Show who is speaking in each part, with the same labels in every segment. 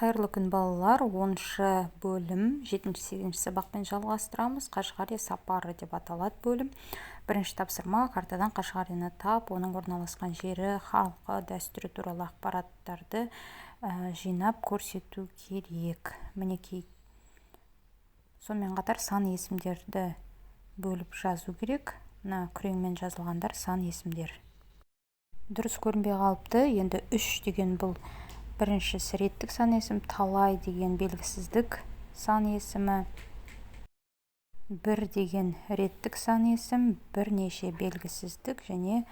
Speaker 1: Қайырлы күн балалар, 10-шы бөлім 7-8 сабақпен жалғастырамыз. Қашғария сапары деп аталады бөлім. Бірінші тапсырма: картадан Қашғарияны тап, оның орналасқан жері, халқы, дәстүрі туралы ақпараттарды жинап көрсету керек. Мінекей. Сонымен қатар сан есімдерді бөліп жазу керек. Мына күреңмен жазылғандар сан есімдер. Дұрыс көрінбей қалыпты. Енді 3 деген бұл біріншісі реттік сан есім, талай деген белгісіздік сан есімі, 1 деген реттік сан есім, бірнеше белгісіздік және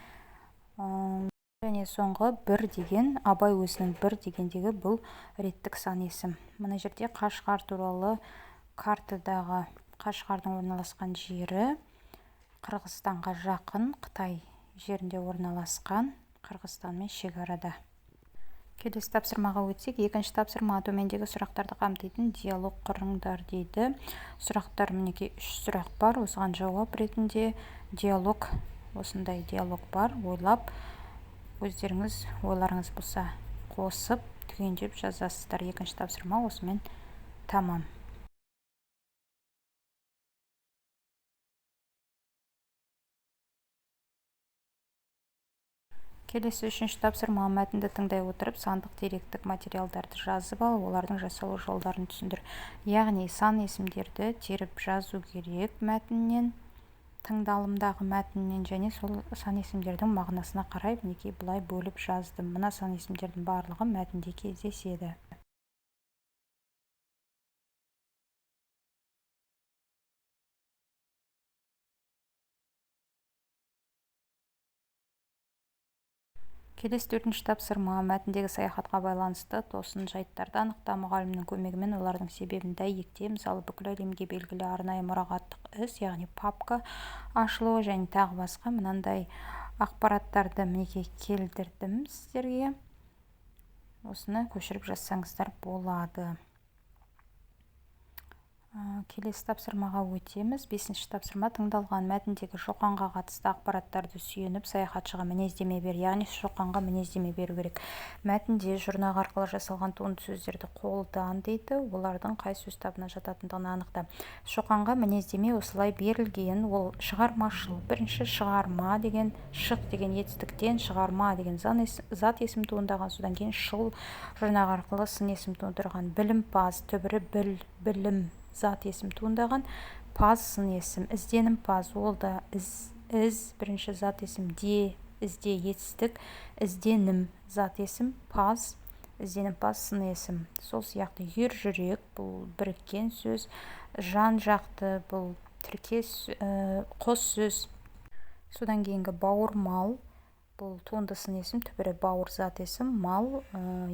Speaker 1: соңғы 1 деген абай өзінің 1 дегендегі бұл реттік сан есім. Мына жерде Қашғар туралы картадағы Қашғардың орналасқан жері Қырғызстанға жақын, Қытай жерінде орналасқан, Қырғызстанмен шекарада. Келесі тапсырмаға өтсек, екінші тапсырма төмендегі сұрақтарды қамтитын диалог құрыңдар дейді. Сұрақтар мінекей 3 сұрақ бар. Осыған жауап ретінде диалог, осындай диалог бар. Ойлап, өздеріңіз ойларыңыз болса қосып, түгендеп жазасыздар. Екінші тапсырма осымен тамам. Келесі 3-ші тапсырма: мәтінді тыңдай отырып, сандық деректік материалдарды жазып ал, олардың жасалу жолдарын түсіндір. Яғни сан есімдерді теріп жазу керек мәтіннен, тыңдалымдағы мәтіннен, және сол сан есімдердің мағынасына қарай мінекей бұлай бөліп жаздым. Мына сан есімдердің барлығы мәтінде кездеседі. Келесі 4-ші тапсырма: мәтіндегі саяхатқа байланысты тосын жайттарды анықта, мұғалімнің көмегімен олардың себебін дәйекте. Мысалы, бүкіл әлемге белгілі арнайы мұрағаттық іс, яғни папка ашылуы және тағы басқа. Мынандай ақпараттарды мінекей келтірдім сіздерге. Осыны көшіріп жазсаңыздар болады. Келесі тапсырмаға өтеміз. 5-ші тапсырма: тыңдалған мәтіндегі Шоқанға қатысты ақпараттарды сүйеніп, саяхатшыға мінездеме бер. Яғни Шоқанға мінездеме беру керек. Мәтінде жұрнақ арқылы жасалған туынды сөздерді қолдан дейді. Олардың қай сөз табына жататындығын анықта. Шоқанға мінездеме осылай берілген. Ол шығармашыл. Бірінші шығарма деген шық деген етістіктен, шығарма деген зат есім туындаған. Содан кейін шыл жұрнақ арқылы сын есім туындырған. Білімпаз, түбірі білім зат есім туындаған. Паз сын есім. Ізденімпаз, ол да із бірінші зат есім. Ізде етістік. Ізденім зат есім. Паз, ізденімпаз сын есім. Сол сияқты ержүрек, бұл біріккен сөз. Жан жақты, бұл тіркес қос сөз. Содан кейінгі бауырмал, бұл туынды сын есім, түбірі бауыр зат есім, мал,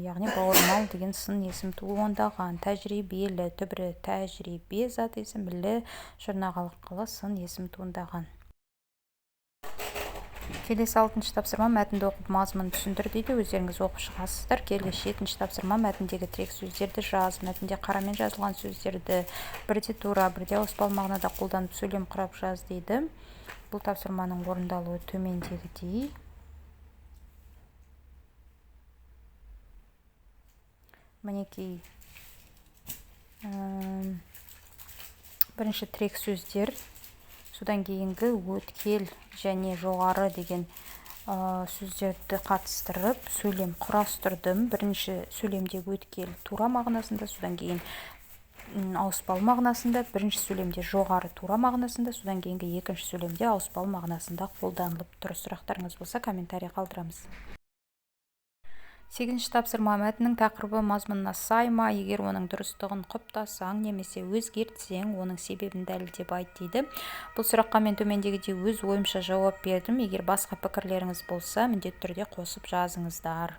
Speaker 1: яғни бауырмал деген сын есім туындаған. Тәжірибелі, түбірі тәжірибе зат есім, лі жұрнақ арқылы сын есім туындаған. Келесі 6-ші тапсырма: мәтінді оқып мазмұнын түсіндір дейді. Өздеріңіз оқып шығасыздар. Келесі 7-ші тапсырма: мәтіндегі тірек сөздерді жаз. Мәтінде қарамен жазылған сөздерді бірде тура, бірде ауыспалы мағынада қолданып сөйлем құрап жаз дейді. Бұл тапсырманың орындалуы төмендегідей. Мінекей бірінші тірек сөздер, содан кейінгі өткел және жоғары деген сөздерді қатыстырып сөйлем құрастырдым. Бірінші сөйлемдегі өткел тура мағынасында, содан кейін ауыспалы мағынасында, бірінші сөйлемде жоғары тура мағынасында, содан кейінгі екінші сөйлемде ауыспалы мағынасында қолданылып тұр. Сұрақтарыңыз болса комментарий қалдырамыз. 8-ші тапсырма: мәтіннің тақырыбы мазмұнына сай ма? Егер оның дұрыстығын құптасаң немесе өзгертсең, оның себебін дәлелдеп айт дейді. Бұл сұраққа мен төмендегідей өз ойымша жауап бердім. Егер басқа пікірлеріңіз болса, міндетті түрде қосып жазыңыздар.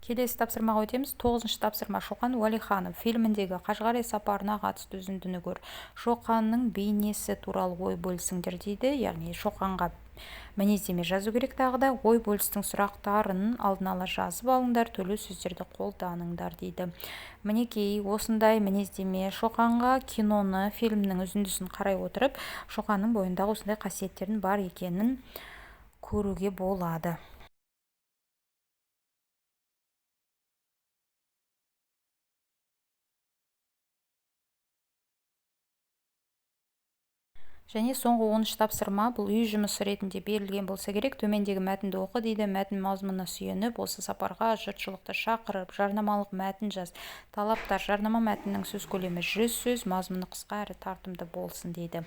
Speaker 1: Келесі тапсырмаға өтеміз. 9-ші тапсырма: Шоқан Уәлиханов фильміндегі Қашғария сапарына қатысты үзіндіні көр. Шоқанның бейнесі туралы ой бөлісіңдер дейді. Яғни Шоқанға Мінездеме жазу керек тағы да. Ой бөлістің сұрақтарын алдын ала жазып алыңдар, төлеу сөздерді қолданыңдар дейді. Мінекей осындай мінездеме Шоқанға киноны, фильмнің үзіндісін қарай отырып, Шоқанның бойындағы осындай қасиеттердің бар екенін көруге болады. Және соңғы 10-шы тапсырма бұл үй жұмысы ретінде берілген болса керек. Төмендегі мәтінді оқы дейді. Мәтін мазмұнына сүйеніп, осы сапарға жұртшылықты шақырып, жарнамалық мәтін жаз. Талаптар: жарнама мәтінінің сөз көлемі 100 сөз, мазмұны қысқа әрі тартымды болсын дейді.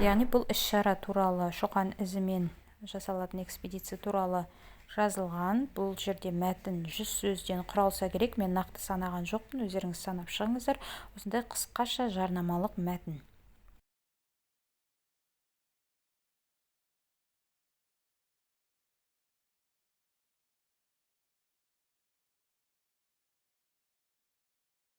Speaker 1: Яғни бұл іс-шара туралы, Шоқан ізімен жасалатын экспедиция туралы жазылған. Бұл жерде мәтін 100 сөзден құралса керек. Мен нақты санаған жоқпын, өздеріңіз санап шығыңыздар. Осындай қысқаша жарнамалық мәтін.